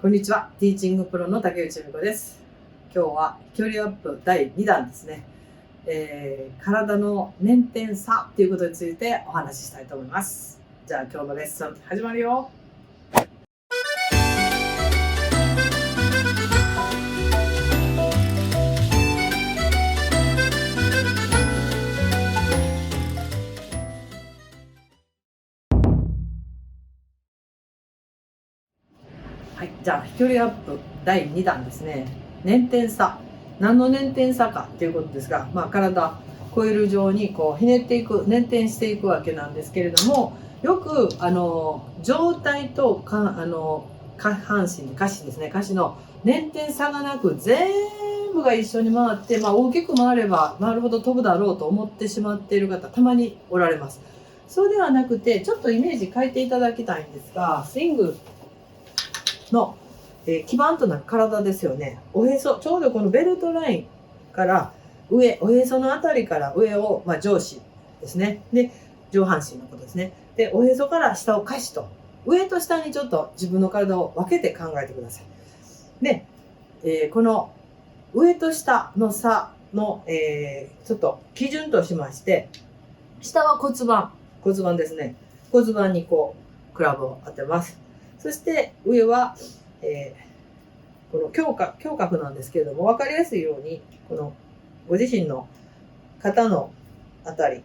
こんにちは。ティーチングプロの竹内美子です。今日は飛距離アップ第2弾ですね。体の捻転差ということについてお話ししたいと思います。じゃあ今日のレッスン始まるよ。はい、じゃあ飛距離アップ第2弾ですね。捻転差。何の捻転差かということですが、体コイル状にこうひねっていく、捻転していくわけなんですけれども、よく上体と下半身、下肢ですね、下肢の捻転差がなく全部が一緒に回って、大きく回れば回るほど飛ぶだろうと思ってしまっている方、たまにおられます。そうではなくて、ちょっとイメージ変えていただきたいんですが、スイングの、基盤となる体ですよね。おへそ、ちょうどこのベルトラインから上、おへそのあたりから上を、上肢ですね。で、上半身のことですね。で、おへそから下を下肢と、上と下にちょっと自分の体を分けて考えてください。で、この上と下の差の、ちょっと基準としまして、下は骨盤ですね。骨盤にこう、クラブを当てます。そして上は、この胸郭なんですけれども、分かりやすいように、このご自身の肩のあたり、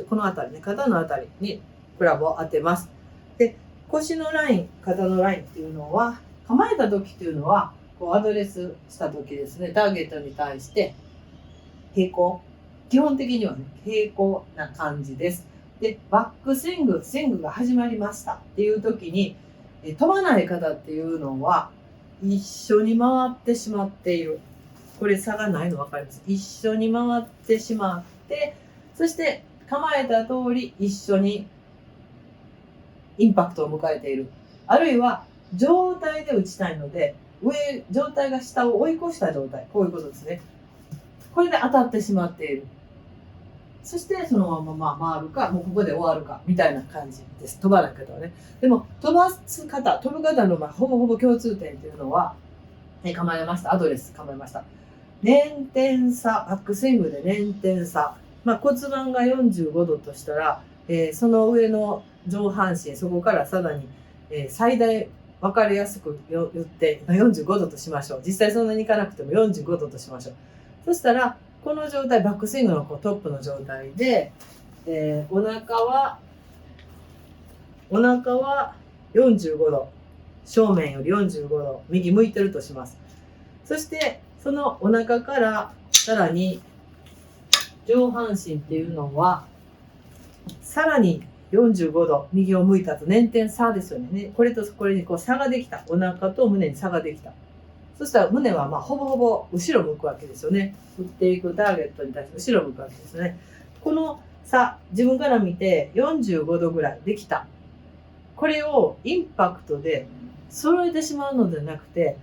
このあたりね、肩のあたりにクラブを当てます。で、腰のライン、肩のラインっていうのは、構えた時っていうのは、こうアドレスした時ですね、ターゲットに対して平行。基本的にはね、平行な感じです。で、バックスイングが始まりましたっていう時に、飛ばない方っていうのは一緒に回ってしまっている。これ差がないの分かります。一緒に回ってしまって、そして構えた通り一緒にインパクトを迎えている。あるいは上体で打ちたいので、上体が下を追い越した状態。こういうことですね。これで当たってしまっている。そしてそのまま回るか、もうここで終わるか、みたいな感じです。飛ばない方はね。でも、飛ぶ方のほぼほぼ共通点というのは、構えました。アドレス構えました。捻転差、バックスイングで捻転差。骨盤が45度としたら、その上の上半身、そこからさらに、最大分かりやすく言って45度としましょう。実際そんなにいかなくても45度としましょう。そしたら、この状態、バックスイングのトップの状態で、お腹は45度、正面より45度、右向いてるとします。そして、そのお腹からさらに上半身っていうのは、さらに45度、右を向いたと捻転差ですよね。これとこれにこう差ができた。お腹と胸に差ができた。そしたら胸はほぼほぼ後ろ向くわけですよね。打っていくターゲットに対して後ろ向くわけですよね。この差、自分から見て45度ぐらいできた。これをインパクトで揃えてしまうのではなくて、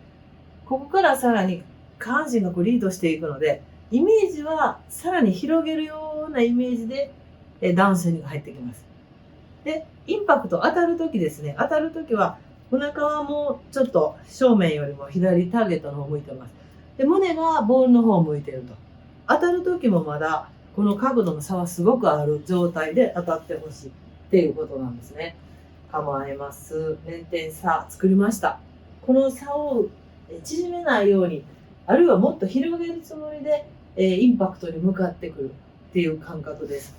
ここからさらに下半身がリードしていくので、イメージはさらに広げるようなイメージでダウンスイングが入ってきます。で、インパクト当たるときですね。当たるときはお腹はもうちょっと正面よりも左ターゲットの方向いてます。で、胸がボールの方を向いていると。当たるときもまだこの角度の差はすごくある状態で当たってほしいっていうことなんですね。構えます。捻転差作りました。この差を縮めないように、あるいはもっと広げるつもりでインパクトに向かってくるっていう感覚です。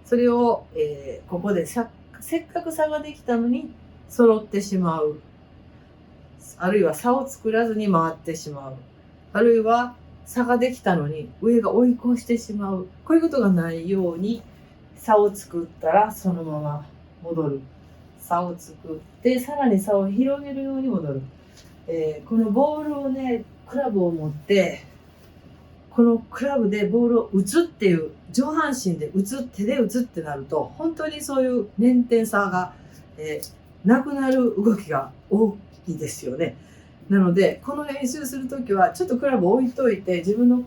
それを、ここでせっかく差ができたのに揃ってしまう。あるいは差を作らずに回ってしまう。あるいは差ができたのに上が追い越してしまう。こういうことがないように差を作ったらそのまま戻る。差を作ってさらに差を広げるように戻る。このボールをね、クラブを持ってこのクラブでボールを打つっていう、上半身で打つ、手で打つってなると、本当にそういう捻転差が、なくなる動きが多いですよね。なので、この練習するときは、ちょっとクラブを置いといて、自分の、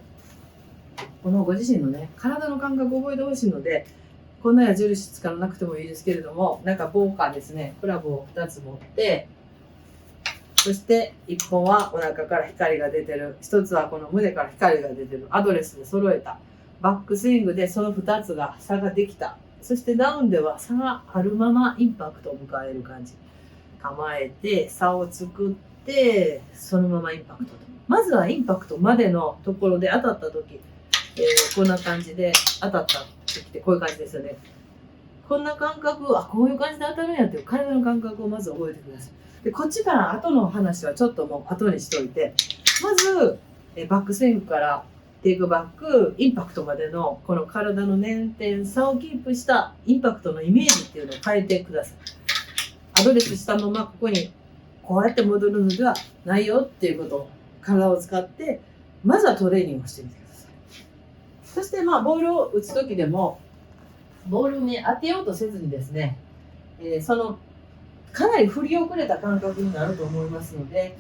このご自身のね、体の感覚を覚えてほしいので、こんな矢印使わなくてもいいですけれども、なんか棒かですね、クラブを2つ持って、そして1本はお腹から光が出てる、1つはこの胸から光が出てる、アドレスで揃えた。バックスイングでその2つが差ができた。そしてダウンでは差があるままインパクトを迎える感じ。構えて差を作ってそのままインパクトと。まずはインパクトまでのところで当たった時、こんな感じで当たった時ってこういう感じですよね。こんな感覚、こういう感じで当たるんやっていう体の感覚をまず覚えてください。でこっちから後の話はちょっともう後にしといて、まずバックスイングからテイクバックインパクトまでのこの体の捻転差をキープしたインパクトのイメージっていうのを変えてください。アドレスしたままここにこうやって戻るのではないよっていうことを体を使ってまずはトレーニングをしてみてください。そしてボールを打つ時でもボールに当てようとせずにですね、そのかなり振り遅れた感覚になると思いますので、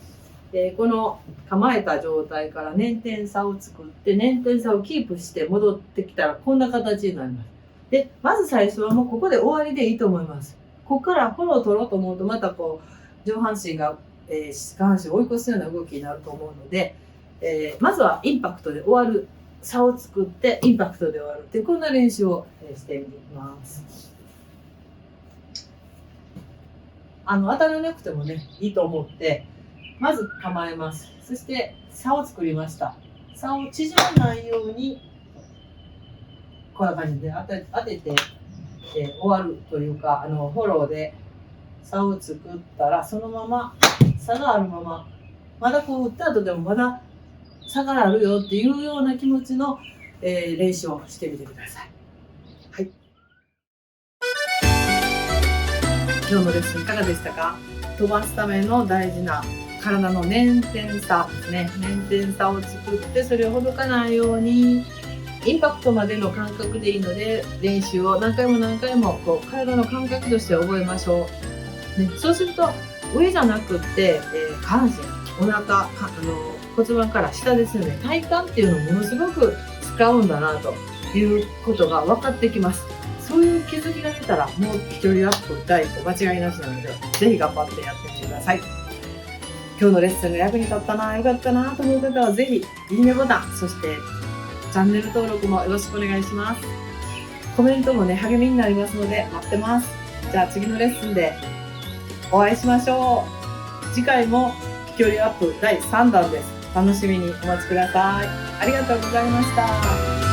この構えた状態から捻転差を作って捻転差をキープして戻ってきたらこんな形になります。でまず最初はもうここで終わりでいいと思います。ここからフォローを取ろうと思うとまたこう上半身が、下半身を追い越すような動きになると思うので、まずはインパクトで終わる、差を作ってインパクトで終わるっていうこんな練習をしてみます。当たらなくてもねいいと思ってまず構えます。そして差を作りました。差を縮まないようにこんな感じで当てて、終わるというかフォローで差を作ったらそのまま差があるまままだこう打った後でもまだ差があるよっていうような気持ちの、練習をしてみてください。はい。今日のレッスンいかがでしたか？飛ばすための大事な体の捻転差ですね。捻転差を作ってそれをほどかないようにインパクトまでの感覚でいいので練習を何回も何回もこう体の感覚として覚えましょう。ね、そうすると上じゃなくって、下半身、お腹、骨盤から下ですよね。体幹っていうのをものすごく使うんだなということが分かってきます。そういう気づきが出たらもう飛距離アップ第一歩間違いなしなのでぜひ頑張ってやってみてください。今日のレッスンが役に立ったな、よかったなと思う方はぜひいいねボタン、そしてチャンネル登録もよろしくお願いします。コメントもね励みになりますので待ってます。じゃあ次のレッスンでお会いしましょう。次回も飛距離アップ第3弾です。楽しみにお待ちください。ありがとうございました。